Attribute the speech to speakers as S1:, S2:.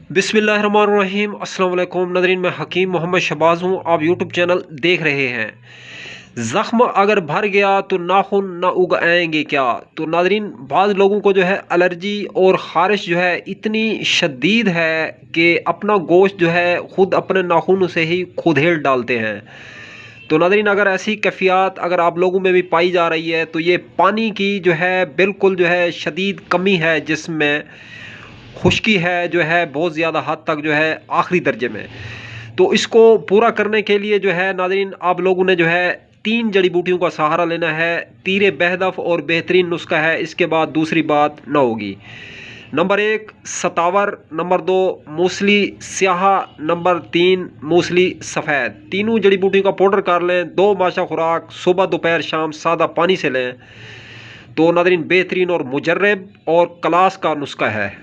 S1: बिस्मिल्लाहिर्रहमानिर्रहीम। अस्सलाम वालेकुम नाज़रीन, मैं हकीम मोहम्मद शहबाज हूँ। आप यूट्यूब चैनल देख रहे हैं। ज़ख्म अगर भर गया तो नाखून ना उग आएंगे क्या? तो नाज़रीन, बाज़ लोगों को जो है एलर्जी और ख़ारिश जो है इतनी शदीद है कि अपना गोश्त जो है ख़ुद अपने नाखूनों से ही खुद हेल डालते हैं। तो नाज़रीन, अगर ऐसी कैफियत अगर आप लोगों में भी पाई जा रही है तो ये पानी की जो है बिल्कुल जो है शदीद कमी है, जिसमें खुश्की है जो है बहुत ज़्यादा हद तक जो है आखिरी दर्जे में। तो इसको पूरा करने के लिए जो है नाज़रीन, आप लोगों ने जो है 3 जड़ी बूटियों का सहारा लेना है। तीरे बहदफ और बेहतरीन नुस्खा है। इसके बाद दूसरी बात ना होगी। नंबर 1 सतावर, नंबर 2 मूसली स्याह, नंबर 3 मूसली सफ़ेद। तीनों जड़ी बूटियों का पाउडर कर लें। 2 माशा खुराक सुबह दोपहर शाम सादा पानी से लें। तो नाज़रीन, बेहतरीन और मुजर्रब और क्लास का नुस्खा है।